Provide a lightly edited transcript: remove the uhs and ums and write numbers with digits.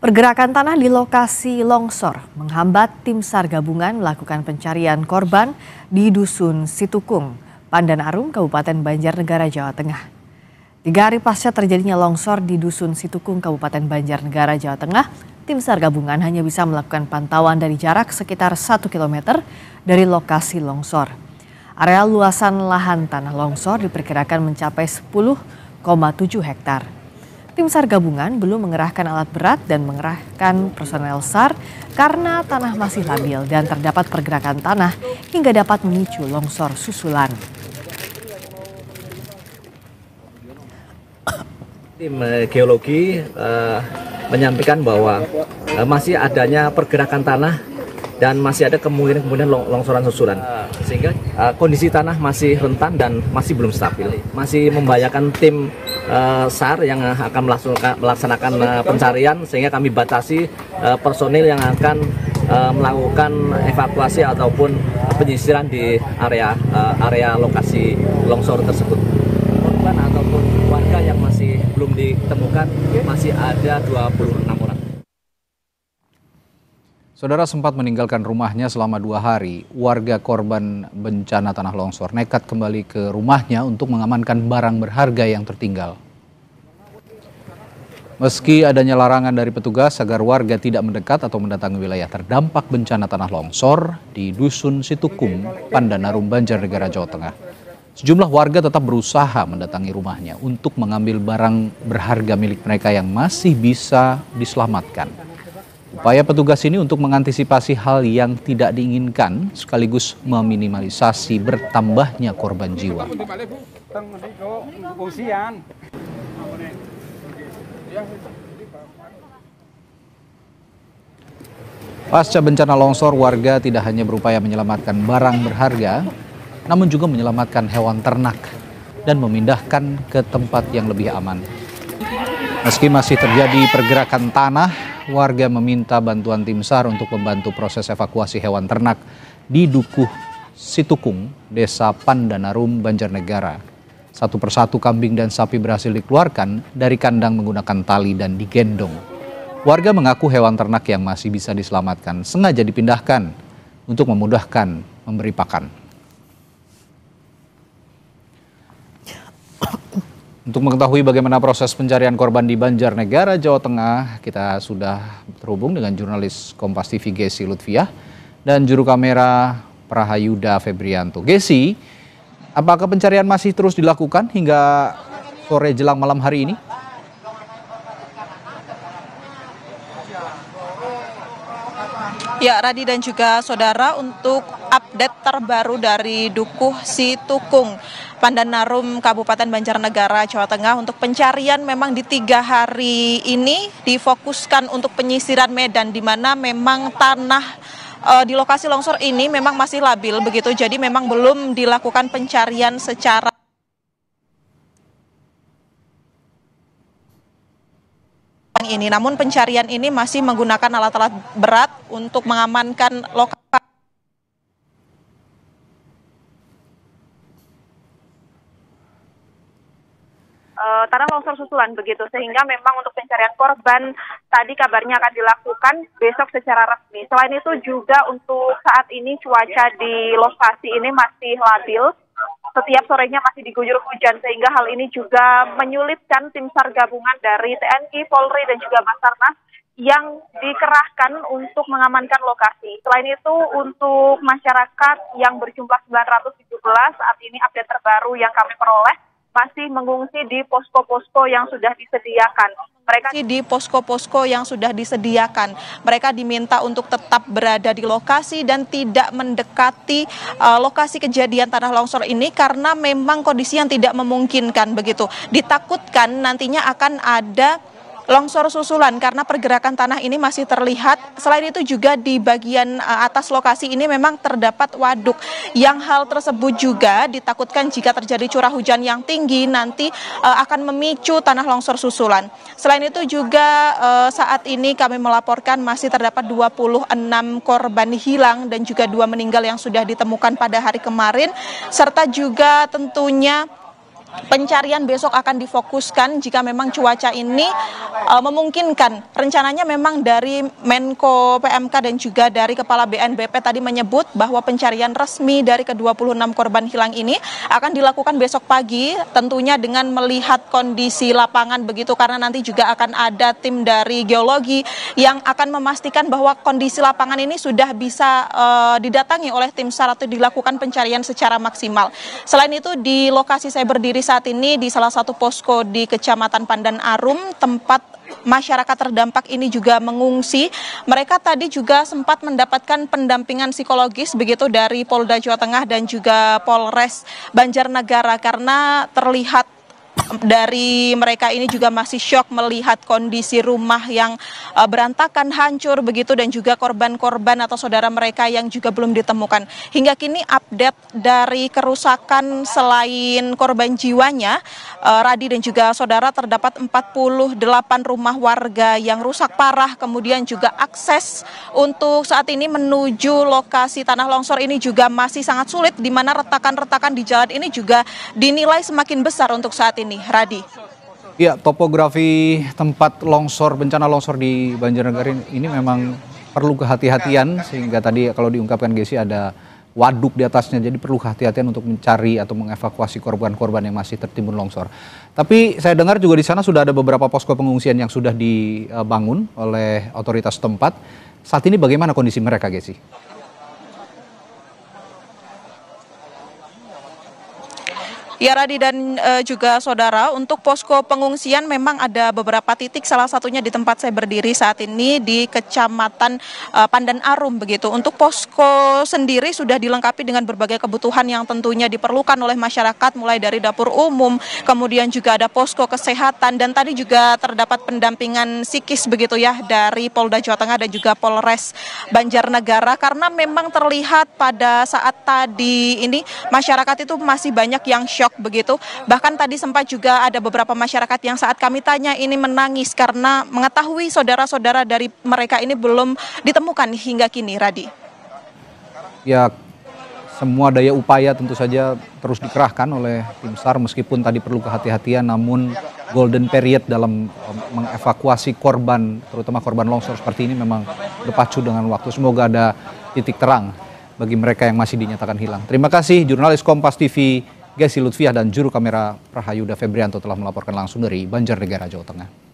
Pergerakan tanah di lokasi longsor menghambat tim SAR gabungan melakukan pencarian korban di Dusun Situkung, Pandanarum, Kabupaten Banjarnegara, Jawa Tengah. 3 hari pasca terjadinya longsor di Dusun Situkung, Kabupaten Banjarnegara, Jawa Tengah, tim SAR gabungan hanya bisa melakukan pantauan dari jarak sekitar 1 km dari lokasi longsor. Area luasan lahan tanah longsor diperkirakan mencapai 10,7 hektar. Tim SAR gabungan belum mengerahkan alat berat dan mengerahkan personel SAR karena tanah masih labil dan terdapat pergerakan tanah hingga dapat memicu longsor susulan. Tim geologi menyampaikan bahwa masih adanya pergerakan tanah dan masih ada kemungkinan longsoran susulan, sehingga kondisi tanah masih rentan dan masih belum stabil, masih membahayakan tim SAR yang akan melaksanakan pencarian, sehingga kami batasi personil yang akan melakukan evakuasi ataupun penyisiran di area lokasi longsor tersebut. Korban ataupun warga yang masih belum ditemukan masih ada 26 orang. Saudara sempat meninggalkan rumahnya selama 2 hari. Warga korban bencana tanah longsor nekat kembali ke rumahnya untuk mengamankan barang berharga yang tertinggal. Meski adanya larangan dari petugas agar warga tidak mendekat atau mendatangi wilayah terdampak bencana tanah longsor di Dusun Situkung, Pandanarum, Banjarnegara, Jawa Tengah, sejumlah warga tetap berusaha mendatangi rumahnya untuk mengambil barang berharga milik mereka yang masih bisa diselamatkan. Upaya petugas ini untuk mengantisipasi hal yang tidak diinginkan sekaligus meminimalisasi bertambahnya korban jiwa. Pasca bencana longsor, warga tidak hanya berupaya menyelamatkan barang berharga, namun juga menyelamatkan hewan ternak dan memindahkan ke tempat yang lebih aman. Meski masih terjadi pergerakan tanah, warga meminta bantuan tim SAR untuk membantu proses evakuasi hewan ternak di Dukuh Situkung, Desa Pandanarum, Banjarnegara. Satu persatu kambing dan sapi berhasil dikeluarkan dari kandang menggunakan tali dan digendong. Warga mengaku hewan ternak yang masih bisa diselamatkan sengaja dipindahkan untuk memudahkan memberi pakan. Untuk mengetahui bagaimana proses pencarian korban di Banjarnegara, Jawa Tengah, kita sudah terhubung dengan jurnalis Kompas TV Gesi Lutfiah dan juru kamera Prahayuda Febrianto. Gesi, apakah pencarian masih terus dilakukan hingga sore jelang malam hari ini? Ya, Radi dan juga saudara, untuk update terbaru dari Dukuh Situkung, Pandanarum, Kabupaten Banjarnegara, Jawa Tengah, untuk pencarian memang di 3 hari ini difokuskan untuk penyisiran medan, di mana memang tanah di lokasi longsor ini memang masih labil begitu, jadi memang belum dilakukan pencarian secara ini. Namun pencarian ini masih menggunakan alat-alat berat untuk mengamankan lokasi. Tanah longsor susulan begitu, sehingga memang untuk pencarian korban tadi kabarnya akan dilakukan besok secara resmi. Selain itu juga untuk saat ini cuaca di lokasi ini masih labil. Setiap sorenya masih diguyur hujan, sehingga hal ini juga menyulitkan tim SAR gabungan dari TNI, Polri, dan juga Basarnas yang dikerahkan untuk mengamankan lokasi. Selain itu, untuk masyarakat yang berjumlah 917, saat ini update terbaru yang kami peroleh, masih mengungsi di posko-posko yang sudah disediakan. Mereka diminta untuk tetap berada di lokasi dan tidak mendekati lokasi kejadian tanah longsor ini karena memang kondisi yang tidak memungkinkan begitu. Ditakutkan nantinya akan ada longsor susulan karena pergerakan tanah ini masih terlihat. Selain itu juga di bagian atas lokasi ini memang terdapat waduk, yang hal tersebut juga ditakutkan jika terjadi curah hujan yang tinggi nanti akan memicu tanah longsor susulan. Selain itu juga saat ini kami melaporkan masih terdapat 26 korban hilang dan juga 2 meninggal yang sudah ditemukan pada hari kemarin, serta juga tentunya pencarian besok akan difokuskan jika memang cuaca ini memungkinkan. Rencananya memang dari Menko PMK dan juga dari Kepala BNPB tadi menyebut bahwa pencarian resmi dari ke-26 korban hilang ini akan dilakukan besok pagi, tentunya dengan melihat kondisi lapangan begitu, karena nanti juga akan ada tim dari geologi yang akan memastikan bahwa kondisi lapangan ini sudah bisa didatangi oleh tim SAR atau dilakukan pencarian secara maksimal. Selain itu, di lokasi saya berdiri saat ini di salah satu posko di Kecamatan Pandan Arum, tempat masyarakat terdampak ini juga mengungsi. Mereka tadi juga sempat mendapatkan pendampingan psikologis begitu dari Polda Jawa Tengah dan juga Polres Banjarnegara, karena terlihat dari mereka ini juga masih syok melihat kondisi rumah yang berantakan, hancur begitu, dan juga korban-korban atau saudara mereka yang juga belum ditemukan. Hingga kini update dari kerusakan selain korban jiwanya, Radi dan juga saudara, terdapat 48 rumah warga yang rusak parah, kemudian juga akses untuk saat ini menuju lokasi tanah longsor ini juga masih sangat sulit, di mana retakan-retakan di jalan ini juga dinilai semakin besar untuk saat ini. Radi. Ya, topografi tempat longsor, bencana longsor di Banjarnegara ini memang perlu kehati-hatian, sehingga tadi kalau diungkapkan Gesi ada waduk di atasnya, jadi perlu kehati-hatian untuk mencari atau mengevakuasi korban-korban yang masih tertimbun longsor. Tapi saya dengar juga di sana sudah ada beberapa posko pengungsian yang sudah dibangun oleh otoritas tempat. Saat ini bagaimana kondisi mereka, Gesi? Ya, Radi dan juga saudara, untuk posko pengungsian memang ada beberapa titik, salah satunya di tempat saya berdiri saat ini di Kecamatan Pandan Arum begitu. Untuk posko sendiri sudah dilengkapi dengan berbagai kebutuhan yang tentunya diperlukan oleh masyarakat, mulai dari dapur umum, kemudian juga ada posko kesehatan, dan tadi juga terdapat pendampingan psikis begitu ya dari Polda Jawa Tengah dan juga Polres Banjarnegara, karena memang terlihat pada saat tadi ini masyarakat itu masih banyak yang syok begitu. Bahkan tadi sempat juga ada beberapa masyarakat yang saat kami tanya ini menangis karena mengetahui saudara-saudara dari mereka ini belum ditemukan hingga kini, Radi. Ya, semua daya upaya tentu saja terus dikerahkan oleh tim SAR, meskipun tadi perlu kehati-hatian, namun golden period dalam mengevakuasi korban, terutama korban longsor seperti ini, memang berpacu dengan waktu. Semoga ada titik terang bagi mereka yang masih dinyatakan hilang. Terima kasih jurnalis Kompas TV Gesi Lutfiah dan juru kamera Prahayuda Febrianto telah melaporkan langsung dari Banjarnegara, Jawa Tengah.